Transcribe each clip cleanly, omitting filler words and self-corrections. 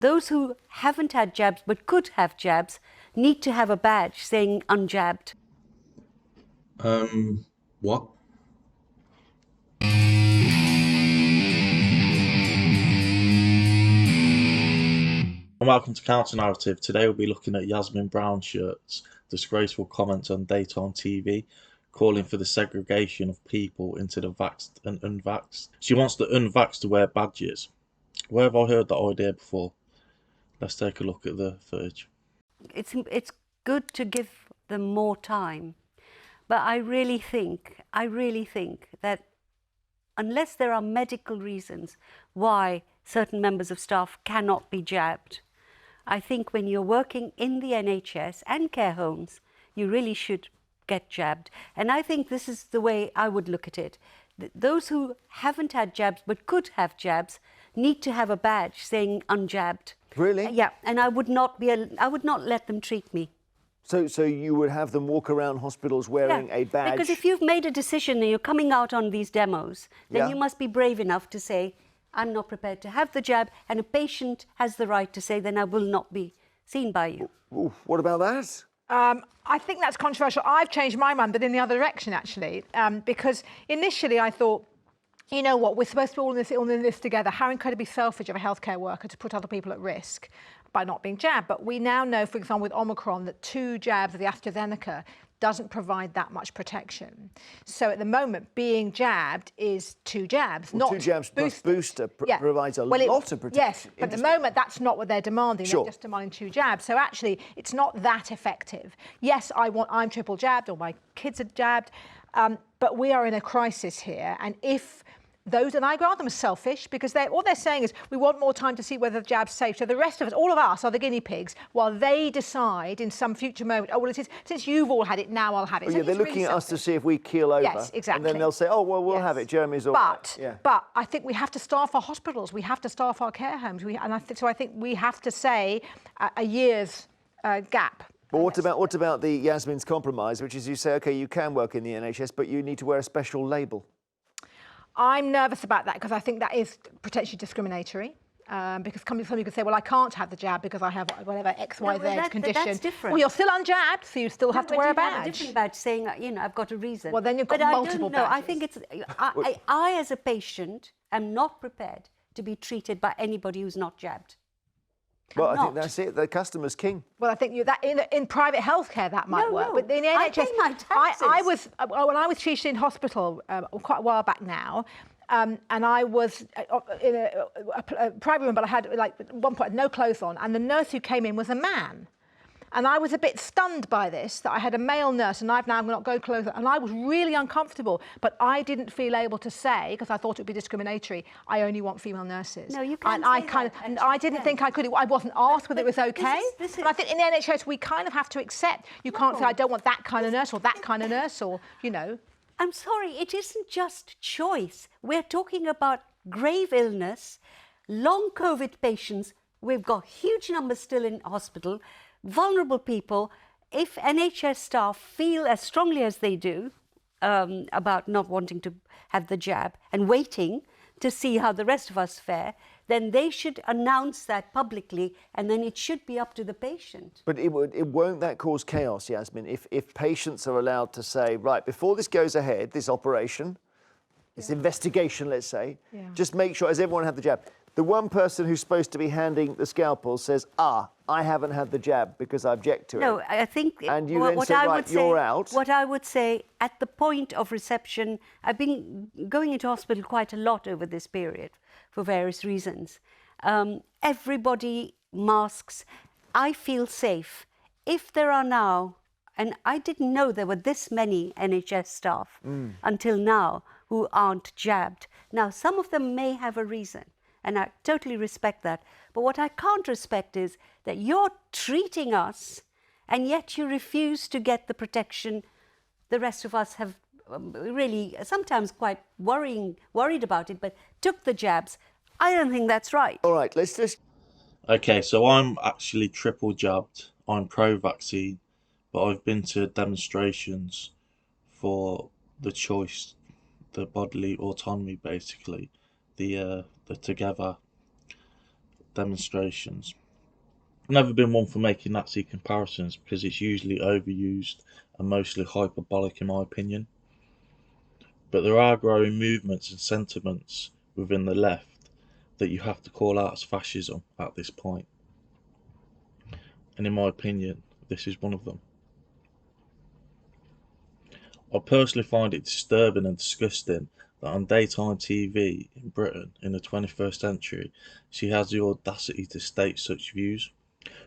Those who haven't had jabs but could have jabs need to have a badge saying unjabbed. What? And welcome to Counter Narrative. Today we'll be looking at Yasmin Brown shirts, disgraceful comments on daytime TV, calling for the segregation of people into the vaxxed and unvaxxed. She wants the unvaxxed to wear badges. Where have I heard that idea before? Let's take a look at the footage. It's good to give them more time, but I really think that unless there are medical reasons why certain members of staff cannot be jabbed, I think when you're working in the NHS and care homes, you really should get jabbed. And I think this is the way I would look at it. Those who haven't had jabs but could have jabs need to have a badge saying unjabbed. Really? Yeah, and I would not let them treat me. So you would have them walk around hospitals wearing a badge? Because if you've made a decision and you're coming out on these demos, then you must be brave enough to say, I'm not prepared to have the jab, and a patient has the right to say, then I will not be seen by you. Ooh, what about that? I think that's controversial. I've changed my mind, but in the other direction, actually, because initially I thought, you know what, we're supposed to be all in this together. How incredibly selfish of a healthcare worker to put other people at risk by not being jabbed. But we now know, for example, with Omicron, that 2 jabs of the AstraZeneca doesn't provide that much protection. So at the moment, being jabbed is 2 jabs, Well, not 2 jabs plus booster provides a lot of protection. Yes, but at the moment, that's not what they're demanding. Sure. They're just demanding 2 jabs. So actually, it's not that effective. Yes, I'm triple jabbed, or my kids are jabbed, but we are in a crisis here. And if those, and I grant them, are selfish, because all they're saying is we want more time to see whether the jab's safe. So the rest of us, all of us, are the guinea pigs, while they decide in some future moment, oh, well, since you've all had it, now I'll have it. Oh, yeah, they're looking at us to see if we keel over. Yes, exactly. And then they'll say, oh, well, we'll have it. Jeremy's all right. But I think we have to staff our hospitals. We have to staff our care homes. So I think we have to say a year's gap. But what about the Yasmin's compromise, which is you say, OK, you can work in the NHS, but you need to wear a special label? I'm nervous about that because I think that is potentially discriminatory. Because somebody could say, well, I can't have the jab because I have whatever X, Y, Z condition. That's different. Well, you're still unjabbed, so you still have to wear a badge. Have a different badge saying, you know, I've got a reason. Well, then you've got multiple badges. I think it's, I, as a patient, am not prepared to be treated by anybody who's not jabbed. Well, I think that's it. The customer's king. Well, I think that in private healthcare that might work, but in the NHS, I pay my taxes. When I was treated in hospital quite a while back now, and I was in a private room, but I had at one point no clothes on, and the nurse who came in was a man. And I was a bit stunned by this, that I had a male nurse and I've now not got clothes on. And I was really uncomfortable, but I didn't feel able to say, because I thought it would be discriminatory, I only want female nurses. No, you can't and I didn't think I could. I wasn't asked whether it was okay. But I think in the NHS, we kind of have to accept. You can't say, I don't want that kind of nurse or that kind of nurse, or, you know. I'm sorry, it isn't just choice. We're talking about grave illness, long COVID patients. We've got huge numbers still in hospital. Vulnerable people. If NHS staff feel as strongly as they do about not wanting to have the jab and waiting to see how the rest of us fare, then they should announce that publicly, and then it should be up to the patient. But won't that cause chaos, Yasmin, if patients are allowed to say, right, before this goes ahead, this operation, this investigation, let's say, just make sure, has everyone had the jab? The one person who's supposed to be handing the scalpel says, I haven't had the jab because I object to it. No, I think and you then say, right, you're out. What I would say, at the point of reception, I've been going into hospital quite a lot over this period for various reasons. Everybody masks. I feel safe. If there are now, and I didn't know there were this many NHS staff until now who aren't jabbed. Now, some of them may have a reason, and I totally respect that. But what I can't respect is that you're treating us and yet you refuse to get the protection the rest of us have really sometimes quite worried about it, but took the jabs. I don't think that's right. All right, let's just... Okay, so I'm actually triple jabbed. I'm pro-vaccine, but I've been to demonstrations for the choice, the bodily autonomy, basically, the together demonstrations. Never been one for making Nazi comparisons because it's usually overused and mostly hyperbolic in my opinion. But there are growing movements and sentiments within the left that you have to call out as fascism at this point. And in my opinion, this is one of them. I personally find it disturbing and disgusting that on daytime TV in Britain in the 21st century, she has the audacity to state such views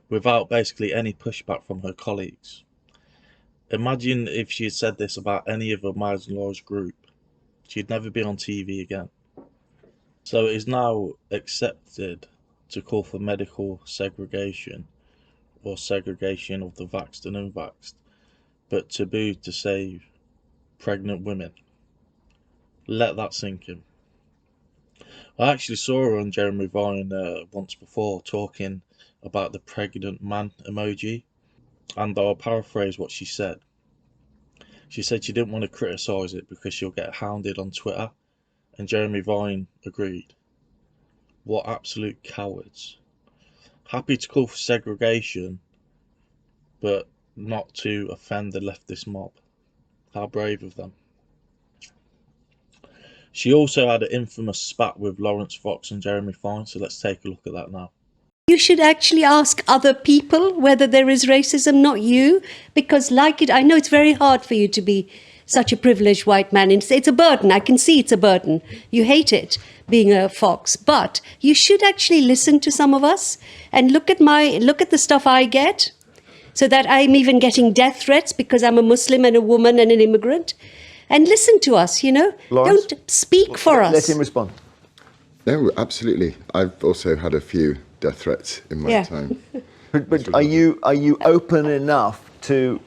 without basically any pushback from her colleagues. Imagine if she had said this about any other marginalised group. She'd never be on TV again. So it is now accepted to call for medical segregation or segregation of the vaxxed and unvaxxed, but taboo to save pregnant women. Let that sink in. I actually saw her on Jeremy Vine once before talking about the pregnant man emoji, and I'll paraphrase what she said. She said she didn't want to criticise it because she'll get hounded on Twitter, and Jeremy Vine agreed. What absolute cowards. Happy to call for segregation, but not to offend the leftist mob. How brave of them. She also had an infamous spat with Lawrence Fox and Jeremy Vine, so let's take a look at that now. You should actually ask other people whether there is racism, not you, because I know it's very hard for you to be such a privileged white man. It's a burden. I can see it's a burden. You hate it, being a fox, but you should actually listen to some of us and look at the stuff I get, so that I'm even getting death threats because I'm a Muslim and a woman and an immigrant. And listen to us, Lawrence? Don't speak for us. Let him respond. No, absolutely. I've also had a few death threats in my time. But are you open enough to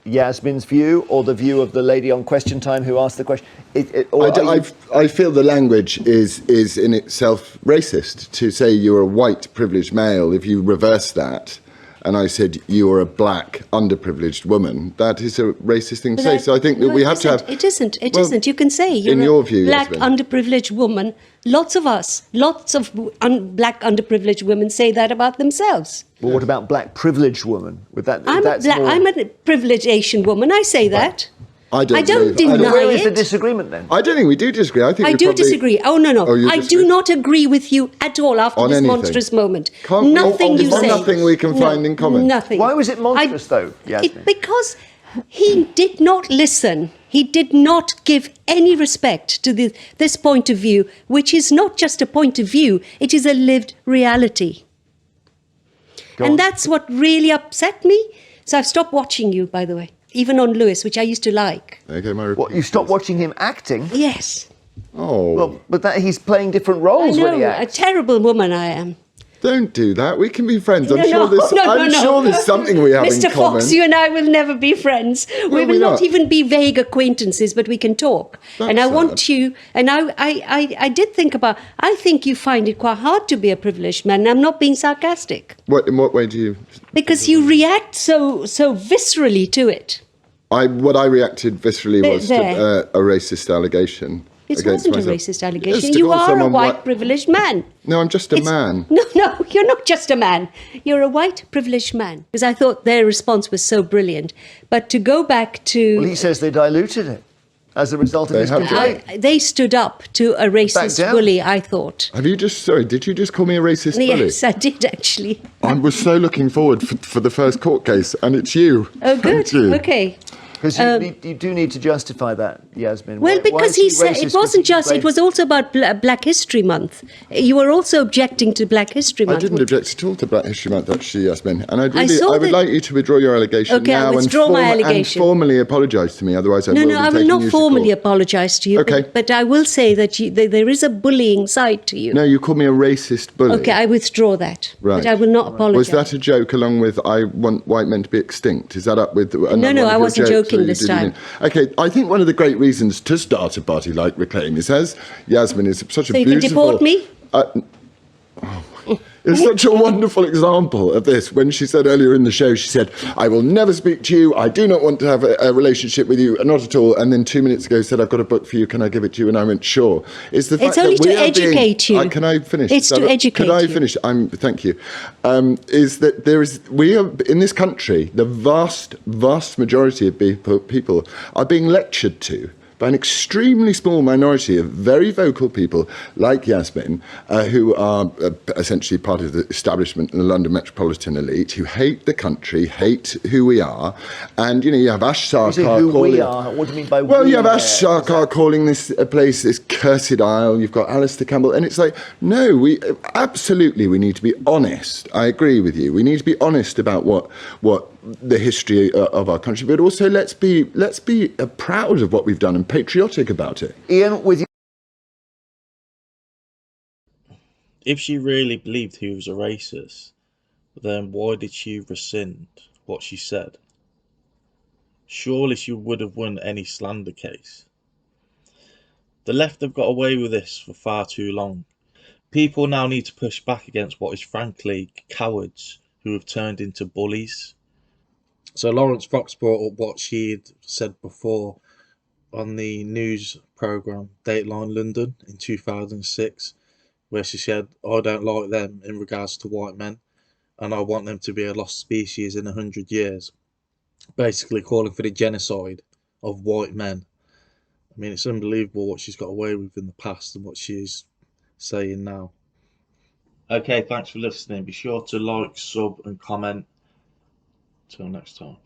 Yasmin's view or the view of the lady on Question Time who asked the question? I feel the language is in itself racist. To say you're a white privileged male, if you reverse that, and I said you're a black underprivileged woman, that is a racist thing to say. So I think that we have to have... It isn't. You can say you're in your view, black Yasmin. underprivileged woman. Lots of black underprivileged women say that about themselves. Well, what about black privileged woman? I'm a privileged Asian woman. I say that. I don't deny it. Where is the disagreement then? I don't think we do disagree. I think I do disagree. Oh, no. I do not agree with you at all after this monstrous moment. Nothing you say. Nothing we can find in common. Nothing. Why was it monstrous, though, Yasmin? Because he did not listen. He did not give any respect to this point of view, which is not just a point of view, it is a lived reality. And that's what really upset me. So I've stopped watching you, by the way. Even on Lewis, which I used to like. Okay, What, you stopped watching him acting? Yes. Oh. Well, but he's playing different roles when he acts. A terrible woman I am. Don't do that. We can be friends. I'm No, sure there's something we have in Mr. common. Fox, you and I will never be friends. We will not even be vague acquaintances, but we can talk. And I want you, and I did think about, I think you find it quite hard to be a privileged man. I'm not being sarcastic. In what way do you? Because you react so viscerally to it. What I reacted viscerally was to a racist allegation. It wasn't a racist allegation. Yes, You are a white privileged man. No, I'm just a man. No, you're not just a man. You're a white privileged man. Because I thought their response was so brilliant. But to go back to... Well, he says they diluted it as a result of his complaint. They stood up to a racist bully, I thought. Did you just call me a racist bully? Yes, I did actually. I was so looking forward for the first court case, and it's you. Oh, good. Thank you. Okay. Because you do need to justify that, Yasmin. Well, because he said it wasn't just, it was also about Black History Month. You were also objecting to Black History Month. I didn't object at all to Black History Month, actually, Yasmin. And I would like you to withdraw your allegation now. I withdraw my allegation. And formally apologise to me, otherwise I will be taking you to court. No, I will not formally apologise to you. Okay. But I will say that there is a bullying side to you. No, you called me a racist bully. Okay, I withdraw that. Right. But I will not apologise. Was that a joke along with I want white men to be extinct? Is that up with... No, I wasn't joking this time. Okay, I think one of the great reasons to start a party like Reclaim is, as Yasmin is such a beautiful... So you can deport me? It's such a wonderful example of this. When she said earlier in the show, she said, I will never speak to you. I do not want to have a relationship with you. Not at all. And then 2 minutes ago said, I've got a book for you. Can I give it to you? And I went, sure. It's the fact only that we to are educate you. Can I finish? It's to educate Can I you. finish? Thank you. Is that we are, in this country, the vast majority of people are being lectured to by an extremely small minority of very vocal people like Yasmin, who are essentially part of the establishment in the London metropolitan elite, who hate the country, hate who we are. And, you have Ash Sarkar who calling... we are? What do you mean by well, we? you have Ash Sarkar calling this place this cursed isle. You've got Alistair Campbell. And it's like, no, we need to be honest. I agree with you. We need to be honest about what the history of our country, but also let's be proud of what we've done and patriotic about it. Ian, with you. If she really believed he was a racist, then why did she rescind what she said? Surely she would have won any slander case. The left have got away with this for far too long. People now need to push back against what is frankly cowards who have turned into bullies. So Lawrence Fox brought up what she'd said before on the news programme Dateline London in 2006, where she said, I don't like them in regards to white men, and I want them to be a lost species in 100 years. Basically calling for the genocide of white men. I mean, it's unbelievable what she's got away with in the past and what she's saying now. Okay, thanks for listening. Be sure to like, sub and comment. Till next time.